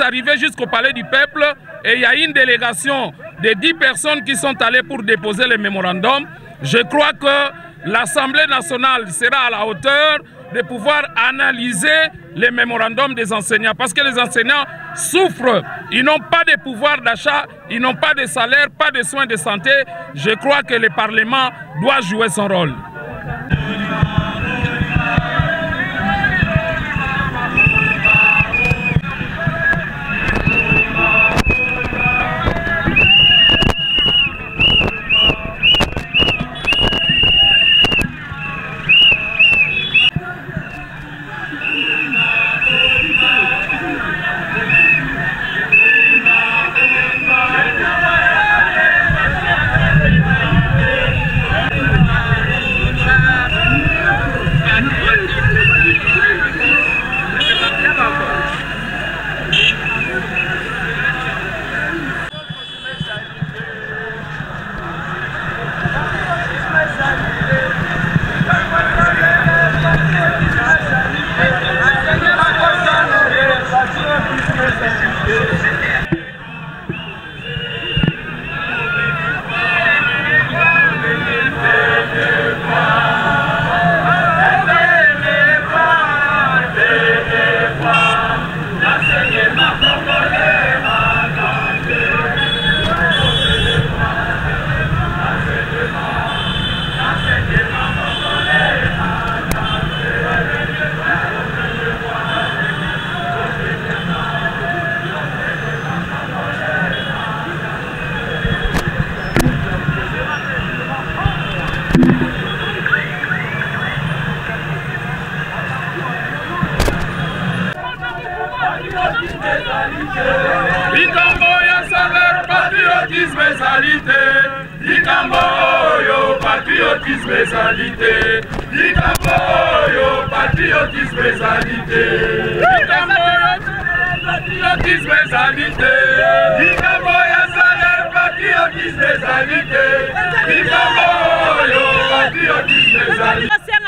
Arrivé jusqu'au palais du peuple et il y a une délégation de 10 personnes qui sont allées pour déposer le mémorandum. Je crois que l'Assemblée nationale sera à la hauteur de pouvoir analyser les mémorandums des enseignants parce que les enseignants souffrent. Ils n'ont pas de pouvoir d'achat, ils n'ont pas de salaire, pas de soins de santé. Je crois que le Parlement doit jouer son rôle.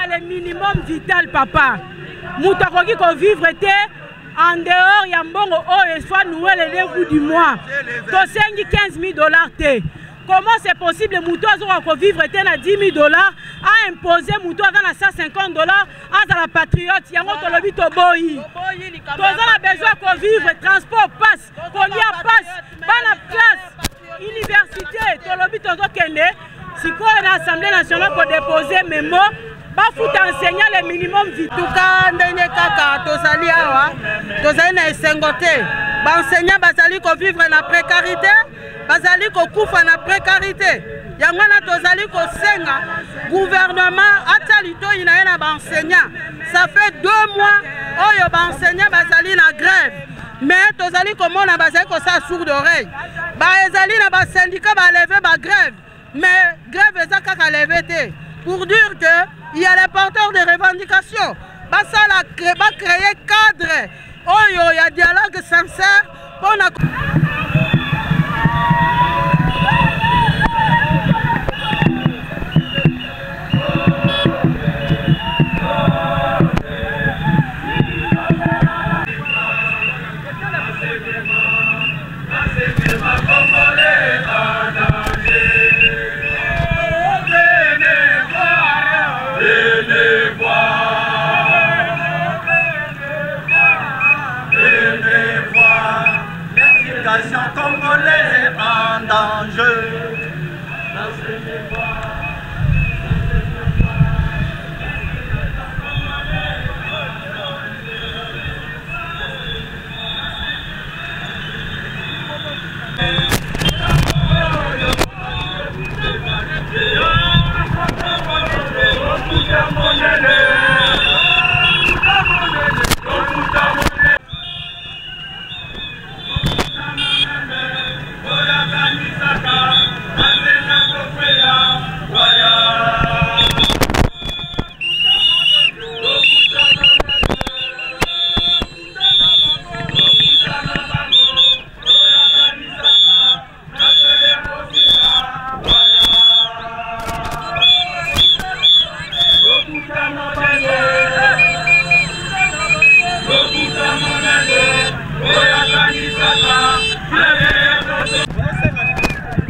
Le minimum vital, papa. Moutakoki ko vivre te en dehors ya mbongo oyo soit noué le bout du mois. To sengi 15 000 $ te. Comment c'est possible mouto azoka ko vivre te na 10 000 $ a imposer mouto dans na 150 $, à la patriote yango to lobi to boyi. Toza na besoin ko vivre transport passe, combien passe, bana classe, université to lobi to kende. Si quoi l'Assemblée nationale pour déposer mes mots, bah faut enseigner le minimum vital. Tout cas, ndenge kaka tozali awa, tozali na esengote. Ba enseignant bazali ko vivre na précarité, bazali ko kufa na précarité. Yango na tozali ko senga gouvernement atalito ina na ba enseignant. Ça fait 2 mois oyo ba enseignant bazali na grève. Mais tozali ko mona bazali ko sa sourd d'oreille. Ba ezali na ba syndicat ba lever ba grève. Mais grève est à lever pour dire qu'il y a les porteurs de revendications. Ça va créer cadre. Oh, il y a dialogue sincère pour la... Congolais en danger.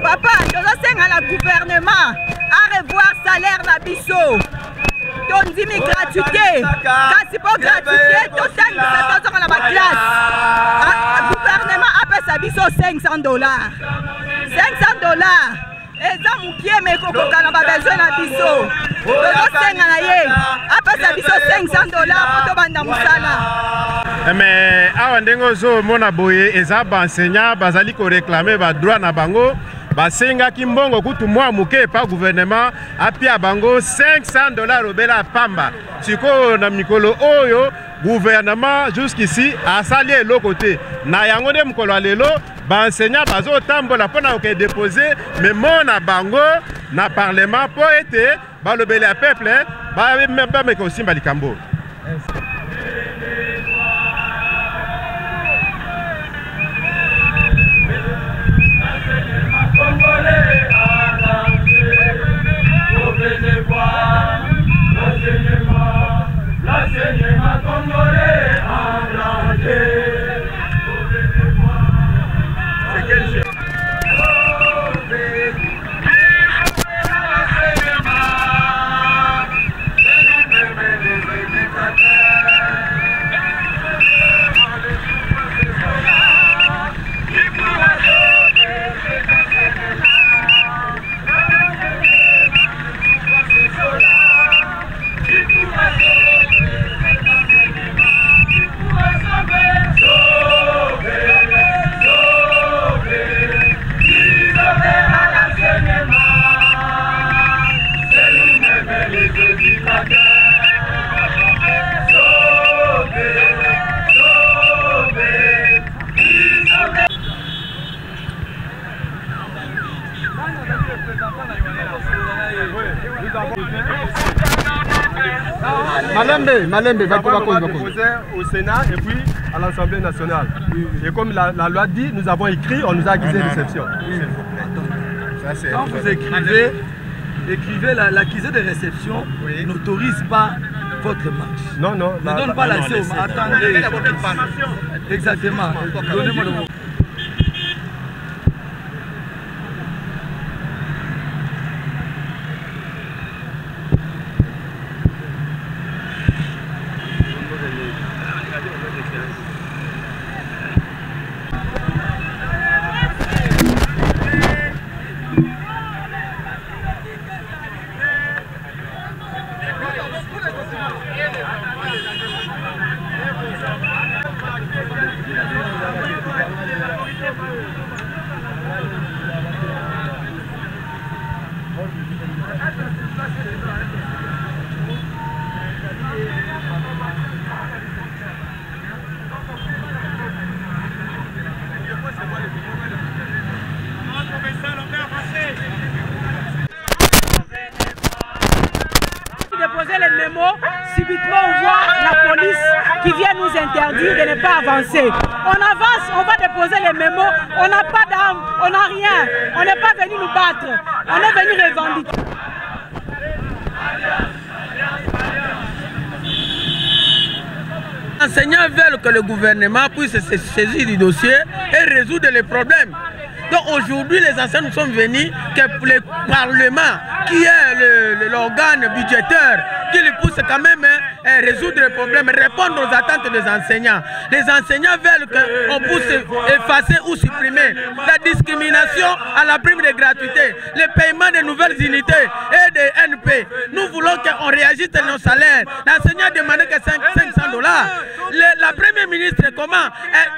Papa, tozosenga la gouvernement à revoir salaire na biso. Tondimi gratuité. Kasi po gratuité, totangisa tozonga na ma classe. Gouvernement apesa biso $500. $500. Eza mukie me kokoka na ba besoin na biso. Tozosenga na ye. Apesa biso $500 po tobanda musala. Mais awa ndenge ozomona boye eza baenseignant bazali ko réclamer ba droit na bango. Basenga kimbongo kutu mwa muke pa gouvernement apia bango $500 obela pamba. Siko na mikolo oyo gouvernement jusqu'ici asali eloko te. Na yango nde mukolo lelo ba enseignant bazo tambola pona ko déposer memo na bango na parlement po ete balobela peuple ba meko simba likambo. Malembe va poser au Sénat et puis à l'Assemblée nationale. Et comme la loi dit, nous avons écrit, on nous a accusé de réception. Quand vous écrivez l'accusé de réception n'autorise pas votre marche. Non, non. Ne donne pas l'accès au marché. Attendez. Exactement. Donnez-moi le mot. Déposer les mémos, subitement on voit la police qui vient nous interdire de ne pas avancer. On avance, on va déposer les mémos, on n'a pas d'armes, on n'a rien, on n'est pas venu nous battre, on est venu revendiquer. Les enseignants veulent que le gouvernement puisse se saisir du dossier et résoudre les problèmes. Donc aujourd'hui, les enseignants nous sont venus que le Parlement, qui est l'organe budgétaire, qui les pousse quand même à résoudre les problèmes, répondre aux attentes des enseignants. Les enseignants veulent qu'on puisse effacer ou supprimer la discrimination à la prime de gratuité, le paiement de nouvelles unités et des NP. Nous voulons qu'on réagisse à nos salaires. L'enseignant demandait que 500 $. La première ministre, comment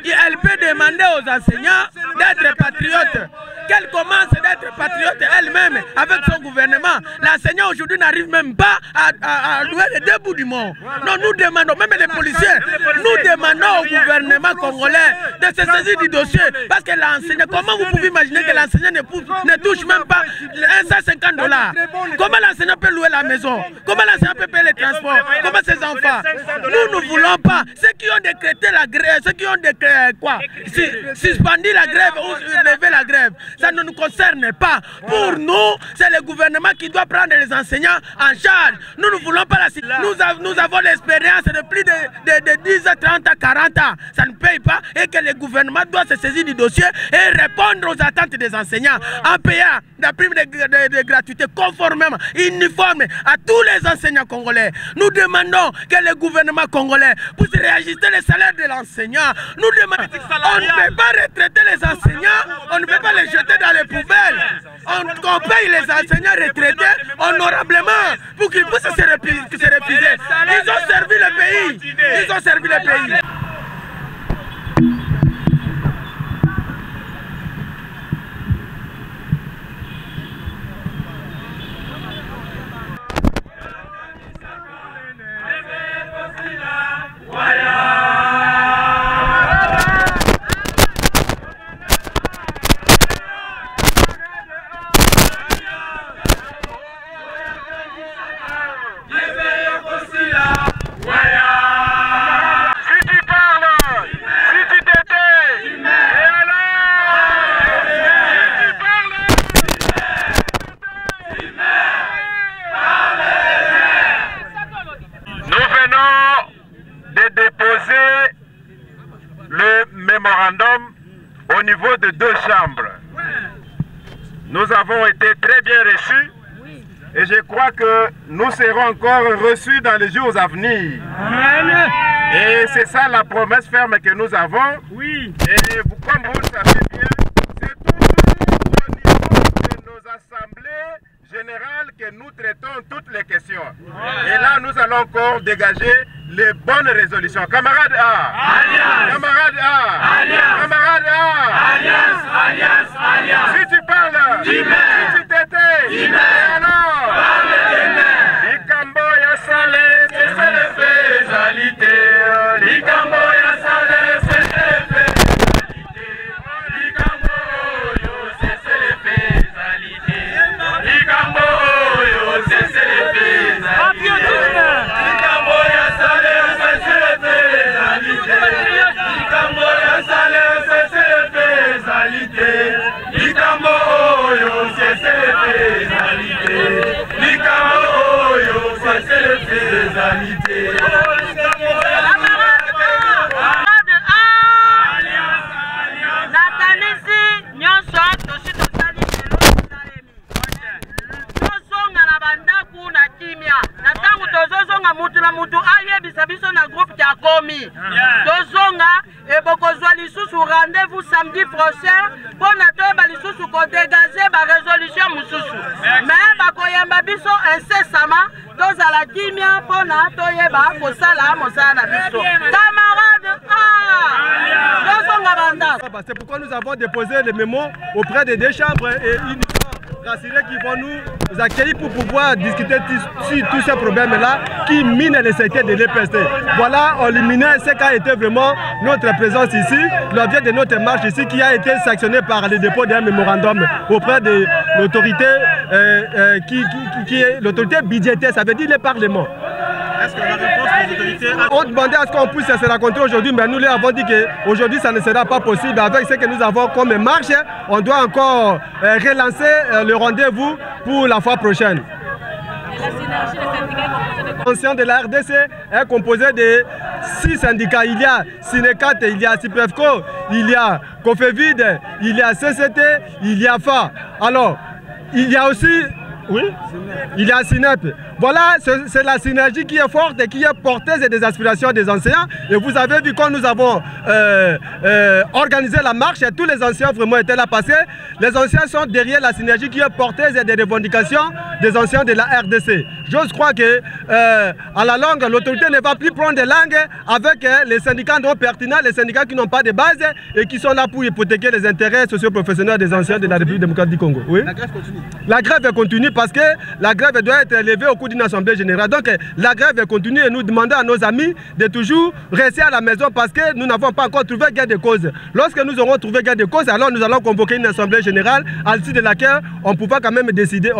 elle peut demander aux enseignants d'être patriotes, qu'elle commence d'être patriote elle-même avec son gouvernement. L'enseignant aujourd'hui n'arrive même pas à louer les deux bouts du monde. Non, nous demandons, même les policiers, nous demandons au gouvernement congolais de se saisir du dossier. Parce que l'enseignant, comment vous pouvez imaginer que l'enseignant ne touche même pas 150 $? Comment l'enseignant peut louer la maison? Comment l'enseignant peut payer les transports? Comment ses enfants? Nous ne voulons pas. Ceux qui ont décrété la grève, ceux qui ont suspendu la grève ou levé la grève, ça ne nous concerne pas. Pour nous, c'est le gouvernement qui doit prendre les enseignants en charge. Nous ne voulons pas la... Nous avons l'expérience de plus de 10, 30, 40 ans. Ça ne paye pas et que le gouvernement doit se saisir du dossier et répondre aux attentes des enseignants en payant la prime de gratuité conformément, uniforme à tous les enseignants congolais. Nous demandons que le gouvernement congolais puisse réajuster les salaires de l'enseignant. Nous demandons... On ne peut pas retraiter les enseignants, on ne peut pas les jeter dans les poubelles. On paye les enseignants retraités honorablement pour qu'ils puissent se refuser. Ils ont servi le pays. Ils ont servi le pays. Au niveau de 2 chambres. Nous avons été très bien reçus et je crois que nous serons encore reçus dans les jours à venir. Et c'est ça la promesse ferme que nous avons. Et vous, comme vous le savez bien, c'est toujours au niveau de nos assemblées générales que nous traitons toutes les questions. Et là, nous allons encore dégager les bonnes résolutions. Camarade A, Alliance. Camarade A, Alliance. Camarade A, Alliance. Alliance. Alliance. Si tu parles, si tu t'étais, alors, Likambo ya salé, c'est le faisalité. Likambo ya salé, c'est le faisalité. Likambo yo, c'est le faisalité. Likambo yo, c'est le faisalité. Likambo ya salé, c'est le faisalité. Likambo ya salé, c'est le faisalité. Likambo yo, c'est le faisalité. Likambo yo, c'est le faisalité. Mutu ayebisa biso na groupe ya komi tozonga ebokozwa lisusu rendez-vous samedi prochain pona toyeba lisusu kodegaze ba résolution mususu mais bakoyamba biso incessamment tozala kimia pona toyeba kosala mosala na biso camarade tozonga banda. C'est pourquoi nous avons déposé le mémo auprès des 2 chambres et rassurés qui vont nous accueillir pour pouvoir discuter sur tous ces problèmes-là qui minent le secteur de l'EPST. Voilà, on éliminait ce qui a été vraiment notre présence ici, l'objet de notre marche ici qui a été sanctionné par le dépôt d'un mémorandum auprès de l'autorité qui est l'autorité budgétaire, ça veut dire le Parlement. Est-ce que la réponse des autorités... On demandait à ce qu'on puisse se rencontrer aujourd'hui, mais nous leur avons dit qu'aujourd'hui ça ne sera pas possible. Avec ce que nous avons comme marche, on doit encore relancer le rendez-vous pour la fois prochaine. L'ancien de la RDC est composé de 6 syndicats. Il y a Sinecat, il y a CIPEFCO, il y a COFEVID, il y a CCT, il y a FA. Alors, il y a aussi... Oui, il y a SINEP. Voilà, c'est la synergie qui est forte et qui est porteuse des aspirations des enseignants. Et vous avez vu quand nous avons organisé la marche, et tous les anciens vraiment étaient là parce que les anciens sont derrière la synergie qui est porteuse des revendications des anciens de la RDC. J'ose croire que à la longue, l'autorité ne va plus prendre des langues avec les syndicats non pertinents, les syndicats qui n'ont pas de base et qui sont là pour hypothéquer les intérêts socio-professionnels des anciens de la République démocratique du Congo. Oui? La grève continue. La grève continue parce que la grève doit être élevée au cours d'une assemblée générale. Donc la grève continue et nous demandons à nos amis de toujours rester à la maison parce que nous n'avons pas encore trouvé gain de cause. Lorsque nous aurons trouvé gain de cause, alors nous allons convoquer une assemblée générale à l'issue de laquelle on pouvait quand même décider.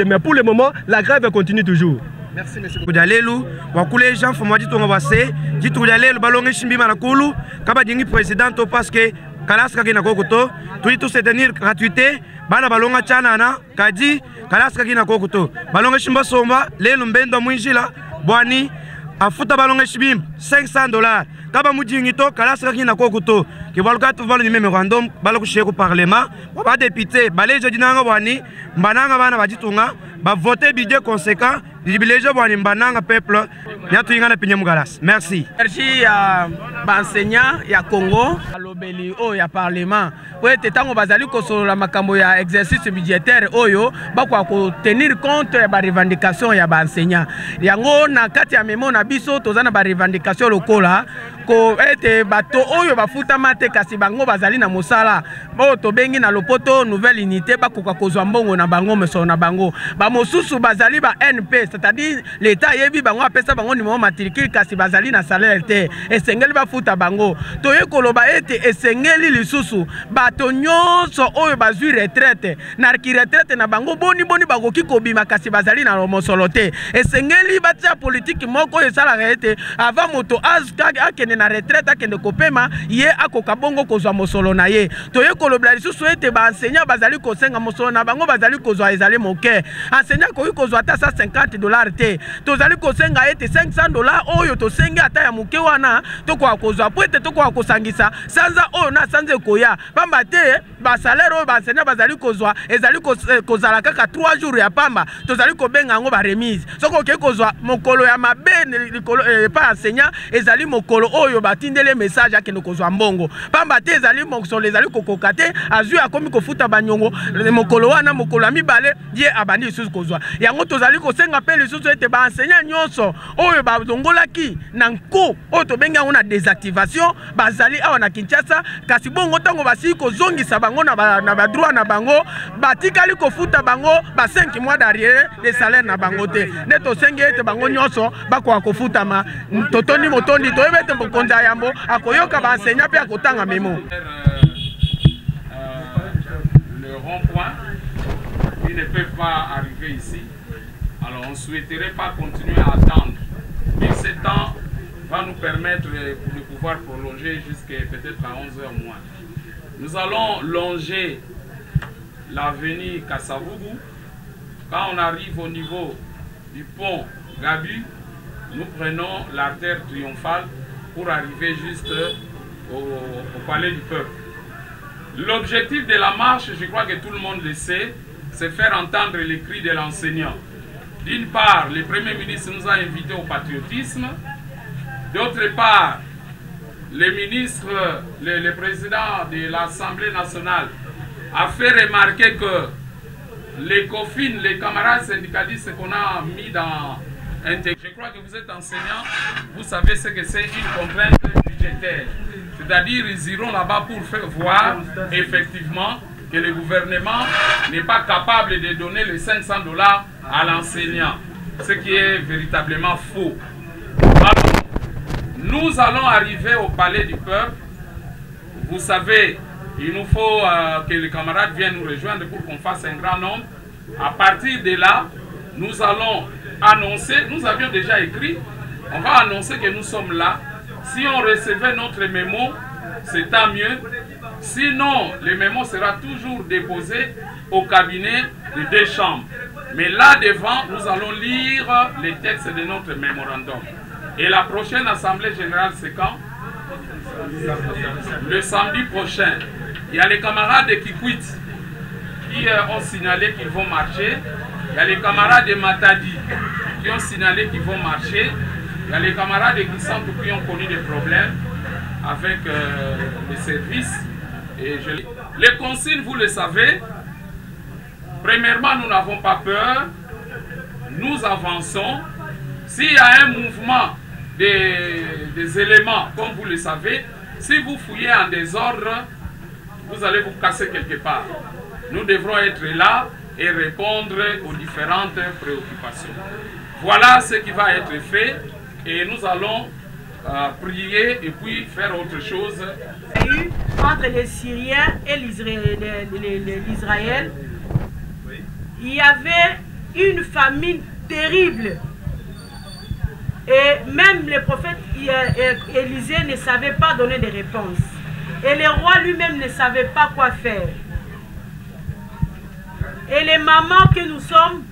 Mais pour le moment, la grève continue toujours. Merci, monsieur. Kudalelu, wakule Jean Fomadi Tongobase, Jitu Kudalelu, Balonge Shimbi Malakulu, Kabadingi président, parce que Kalaska Gina Kokoto, tout se tenir gratuité, Bana Balonga Chanana, Kadi, Kalaska Gina Kokoto, Balonge Shimba Somba, Lelu Mbendo Mwinjila, Boani, Afuta Balonge Shibim, $500. Kaba Mujingito, Kalaska Gina Kokoto, qui va le cas de le mémorandum, Balokuché au Parlement, Baba député, Balé Jodinanga Boani, Bananga Bana Baditunga, va voter budget conséquent. Peuple, merci. Merci à l'enseignant, à Congo, à l'Obéli, au Parlement. Pour être tant que sur la makambo ya exercice budgétaire, oyo, pour tenir compte de la revendication ya l'enseignant. Yango na kati ya memo na biso tozana ba revendication lokola ko ete bato oyo bafuta mate kasi bango bazali na mosala. Bo to bengi na lopoto nouvelle unité bakoka kozwa mbongo na bango meso na bango. Ba mosusu bazali ba NP, c'est-à-dire l'État yebi bango apesa bango numéro matricule kasi bazali na salaire te. Esengeli bafuta bango. Toye koloba ete esengeli lisusu bato nyonso oyo bazui retraite. Na ki retraite na bango boni bakoki kobima kasi bazali na mosolo te. Esengeli batia politique moko esala ete avant moto akende na retraite akende kopema ye akoka bongo kozwa mosolo na ye. Toye koloba lisusu ete ba enseignant bazali kosenga mosolo na bango bazali kozwa ezali moke. Enseignant koyi kozwa ata $150 te. Tozali kosenga ete $500 oyo tosenga ata ya moke wana toko kozwa po ete toko kosangisa sanza oyo na sanze koya. Pamba te ba salaire oyo ba enseignant bazali kozwa ezali kozala kaka 3 jours ya pamba. Tozali kobenga ngo ba remise. Soko ke kozwa mokolo ya mabene likolo pa enseignant ezali mokolo oyo batindele message akende kozwa mbongo. Pamba te ezali mokolo ezali kokoka te azui akomi kofuta banyongo mokolo wana mokolo ya mibale ye abandi lisusu kozwa. Yango tozali kosenga pe lisusu ete ba enseignant nyonso oyo bazongolaki na nko oyo tobenga ngo na désactivation bazali awa na Kinshasa kasi bongo tango basi kozongisa bango na ba droit na bango batikali kofuta bango ba 5 mois d'arrière de salaire na bango te. Ne tosengi ete bango nyonso bakoka kofutama totoni motondi toyebete mokonza yambo akoyoka ba enseignant pe akotanga memo. Le rond-point, ils ne peuvent pas arriver ici. Alors on ne souhaiterait pas continuer à attendre. Mais ce temps va nous permettre de pouvoir prolonger jusqu'à peut-être à 11h moins. Nous allons longer l'avenue Kassavubu. Quand on arrive au niveau du pont Gabu, nous prenons l'artère triomphale pour arriver juste au palais du peuple. L'objectif de la marche, je crois que tout le monde le sait, c'est faire entendre les cris de l'enseignant. D'une part, le Premier ministre nous a invités au patriotisme. D'autre part, le président de l'Assemblée nationale a fait remarquer que les COFIN, les camarades syndicalistes qu'on a mis dans je crois que vous êtes enseignant, vous savez ce que c'est une contrainte budgétaire. C'est-à-dire ils iront là-bas pour faire voir effectivement que le gouvernement n'est pas capable de donner les $500 à l'enseignant, ce qui est véritablement faux. Alors, nous allons arriver au palais du peuple. Vous savez, il nous faut que les camarades viennent nous rejoindre pour qu'on fasse un grand nombre. À partir de là, nous allons annoncer, nous avions déjà écrit, on va annoncer que nous sommes là. Si on recevait notre mémo, c'est tant mieux. Sinon, le mémo sera toujours déposé au cabinet de 2 chambres. Mais là devant, nous allons lire les textes de notre mémorandum. Et la prochaine assemblée générale, c'est quand? Le samedi prochain. Il y a les camarades de Kikwit qui ont signalé qu'ils vont marcher. Il y a les camarades de Matadi qui ont signalé qu'ils vont marcher. Il y a les camarades de Kisantou qui ont connu des problèmes avec les services. Et les consignes, vous le savez. Premièrement, nous n'avons pas peur. Nous avançons. S'il y a un mouvement des éléments, comme vous le savez, si vous fouillez en désordre, vous allez vous casser quelque part. Nous devrons être là et répondre aux différentes préoccupations. Voilà ce qui va être fait et nous allons prier et puis faire autre chose. Entre les Syriens et l'Israël, il y avait une famine terrible. Et même le prophète Élisée ne savait pas donner des réponses. Et le roi lui-même ne savait pas quoi faire. Et les mamans que nous sommes,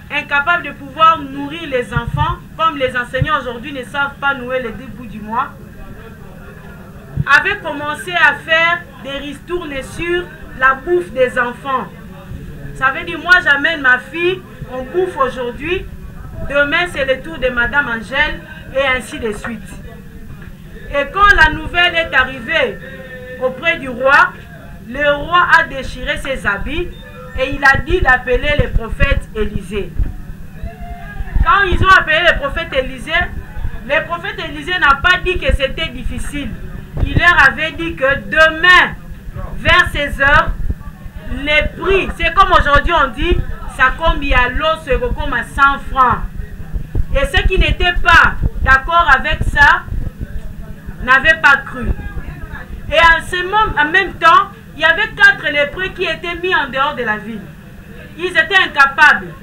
incapables de pouvoir nourrir les enfants, comme les enseignants aujourd'hui ne savent pas nouer les 2 bouts du mois, avaient commencé à faire des ristournes sur la bouffe des enfants. Ça veut dire, moi j'amène ma fille, on bouffe aujourd'hui, demain c'est le tour de Madame Angèle, et ainsi de suite. Et quand la nouvelle est arrivée auprès du roi, le roi a déchiré ses habits et il a dit d'appeler le prophète Élisée. Quand ils ont appelé le prophète Élisée n'a pas dit que c'était difficile. Il leur avait dit que demain, vers 16 heures, les prix, c'est comme aujourd'hui on dit, ça combien l'eau se comme à 100 francs. Et ceux qui n'étaient pas d'accord avec ça n'avaient pas cru. Et en même temps, il y avait 4 lépreux qui étaient mis en dehors de la ville. Ils étaient incapables.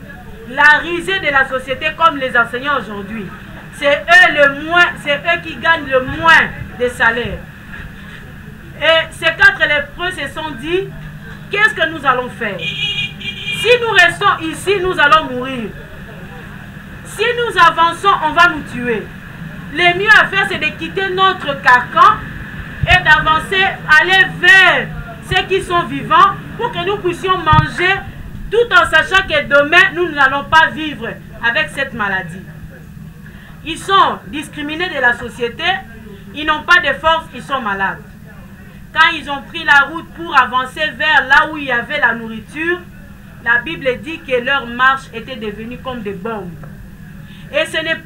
La risée de la société comme les enseignants aujourd'hui. C'est eux qui gagnent le moins de salaire. Et ces 4 lépreux se sont dit, qu'est-ce que nous allons faire? Si nous restons ici, nous allons mourir. Si nous avançons, on va nous tuer. Le mieux à faire, c'est de quitter notre carcan et d'avancer, aller vers ceux qui sont vivants pour que nous puissions manger tout en sachant que demain, nous n'allons pas vivre avec cette maladie. Ils sont discriminés de la société, ils n'ont pas de force, ils sont malades. Quand ils ont pris la route pour avancer vers là où il y avait la nourriture, la Bible dit que leur marche était devenue comme des bombes. Et ce ne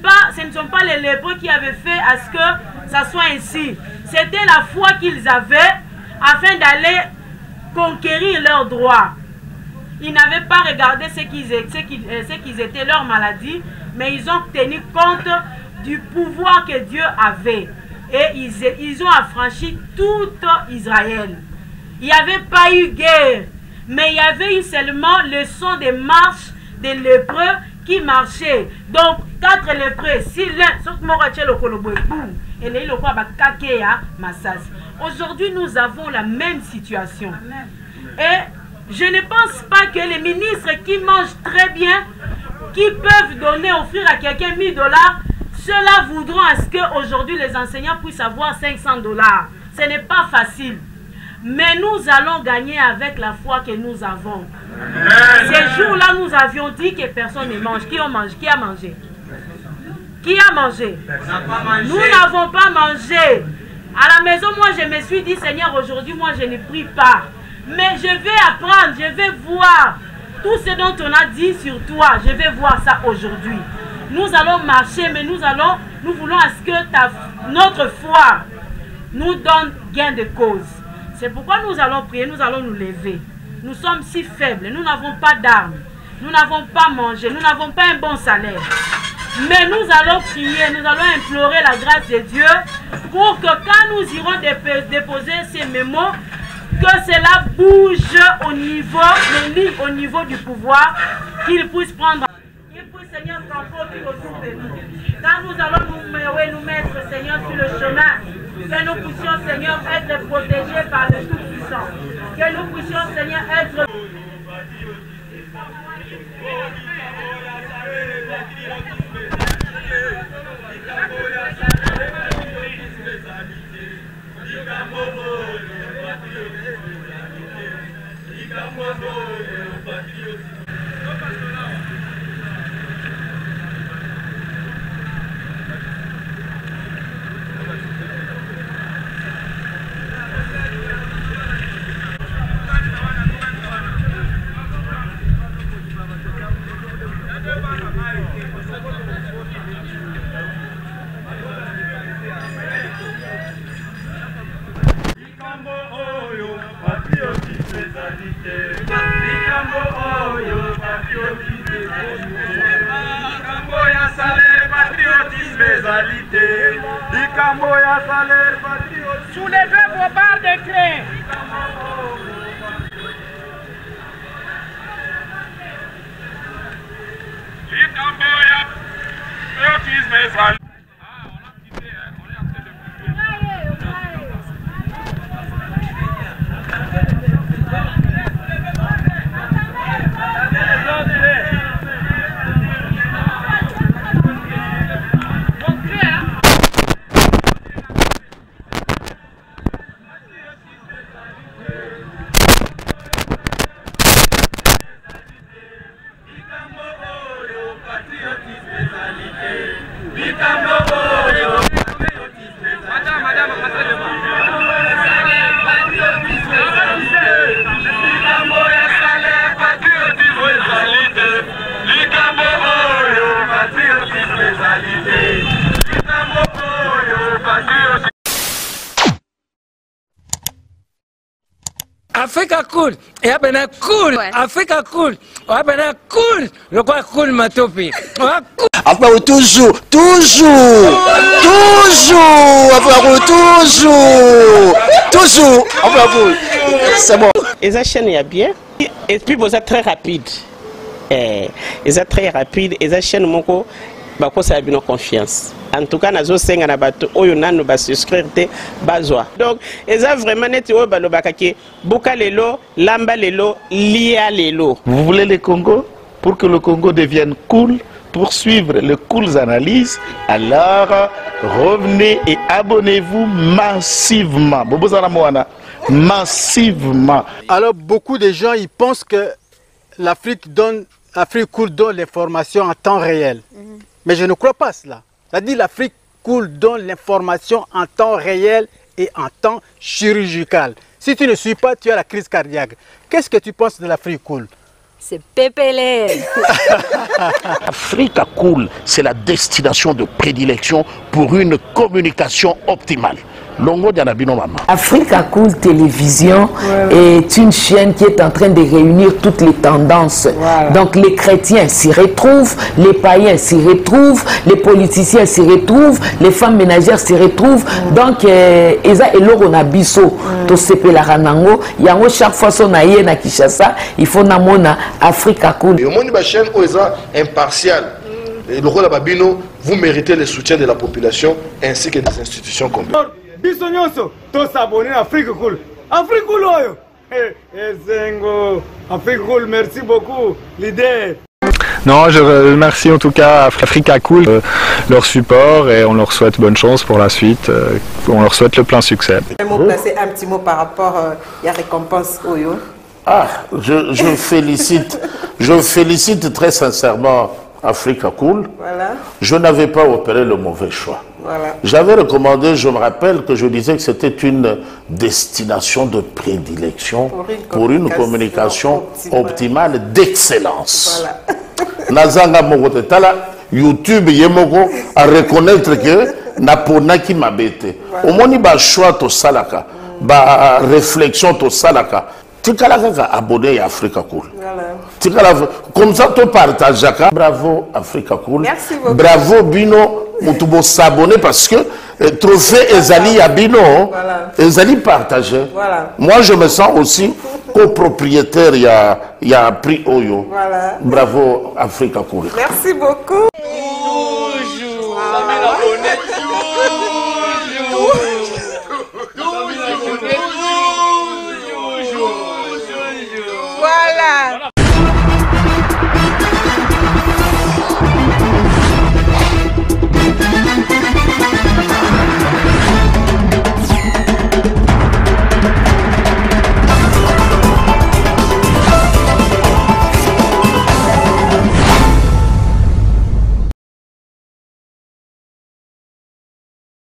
sont pas les lépreux qui avaient fait à ce que ça soit ainsi. C'était la foi qu'ils avaient afin d'aller conquérir leurs droits. Ils n'avaient pas regardé ce qu'ils étaient, leur maladie, mais ils ont tenu compte du pouvoir que Dieu avait. Et ils ont affranchi tout Israël. Il n'y avait pas eu guerre, mais il y avait eu seulement le son des marches des lépreux qui marchaient. Donc, 4 lépreux, si l'un, aujourd'hui, nous avons la même situation. Et je ne pense pas que les ministres qui mangent très bien, qui peuvent donner, offrir à quelqu'un 1000 $, ceux-là voudront à ce qu'aujourd'hui les enseignants puissent avoir 500 $. Ce n'est pas facile. Mais nous allons gagner avec la foi que nous avons. Ces jours-là, nous avions dit que personne ne mange. Qui a mangé? Qui a mangé? Qui a mangé? Nous n'avons pas mangé. À la maison, moi, je me suis dit, Seigneur, aujourd'hui, moi, je ne prie pas. Mais je vais apprendre, je vais voir tout ce dont on a dit sur toi. Je vais voir ça aujourd'hui. Nous allons marcher, mais nous voulons à ce que notre foi nous donne gain de cause. C'est pourquoi nous allons prier, nous allons nous lever. Nous sommes si faibles, nous n'avons pas d'armes, nous n'avons pas mangé, nous n'avons pas un bon salaire. Mais nous allons prier, nous allons implorer la grâce de Dieu pour que quand nous irons déposer ces mémos, que cela bouge au niveau du pouvoir, qu'il puisse prendre. Il puisse, Seigneur, s'en autour de nous. Quand nous allons nous mettre, Seigneur, sur le chemin, Que nous puissions, Seigneur, être protégés par le Tout-Puissant. Que nous puissions, Seigneur, être... Soulevez vos barres de clé. Africa cool, et abena cool, Africa cool, abena cool, le quoi cool matopi. Après toujours, c'est bon. Et ça chaîne est bien, et puis vous êtes très rapide. Et ça très rapide, et ça chaîne moko, bah quoi ça a bien confiance. En tout cas, nazo senga na bato oyo nanu ba souscrire te bazwa. Donc, eza vraiment neti oyo balobaka ke buka lelo, lamba lelo, lia lelo. Vous voulez le Congo? Pour que le Congo devienne cool, pour suivre les cool analyses, alors revenez et abonnez-vous massivement. Massivement. Alors, beaucoup de gens ils pensent que l'Afrique cool donne l'information en temps réel. Mais je ne crois pas cela. C'est-à-dire l'Afrique cool donne l'information en temps réel et en temps chirurgical. Si tu ne suis pas, tu as la crise cardiaque. Qu'est-ce que tu penses de l'Afrique cool? C'est Pépélé. Africa Cool, c'est la destination de prédilection pour une communication optimale. Africa Cool Télévision est une chaîne qui est en train de réunir toutes les tendances. Donc les chrétiens s'y retrouvent, les païens s'y retrouvent, les politiciens s'y retrouvent, les femmes ménagères s'y retrouvent. Donc eza eloko na biso to sepela ranango yango chaque fois son aye na Kinshasa, il faut namona Africa Cool. Et au monde ba chaîne oza impartial. Et le rôle babino, vous méritez le soutien de la population ainsi que des institutions complètes. Bisognoso, to s'abonner à Afrique Cool. Afrique Cool, oyo. Zengo, Afrique Cool, merci beaucoup, l'idée. Non, je remercie en tout cas Africa Cool, leur support et on leur souhaite bonne chance pour la suite. On leur souhaite le plein succès. Placer un petit mot par rapport à la récompense Oyo. Ah, je félicite très sincèrement Africa Cool. Voilà. Je n'avais pas opéré le mauvais choix. Voilà. J'avais recommandé, je me rappelle que je disais que c'était une destination de prédilection pour une communication optimale d'excellence. Nazanga Mogote Tala, YouTube Yemoko à reconnaître que Napona qui m'a bêté. Au moins, il y a choix to salaka, ba réflexion to salaka. Tu as abonné à Africa Cool. Comme ça, tu partages. Bravo Africa Cool. Merci beaucoup. Bravo Bino. Tu dois s'abonner parce que trophée Ezali à Bino, Ezali partagé. Voilà. Moi, je me sens aussi copropriétaire. Il y a prix Oyo. Voilà. Bravo Africa Cool. Merci beaucoup.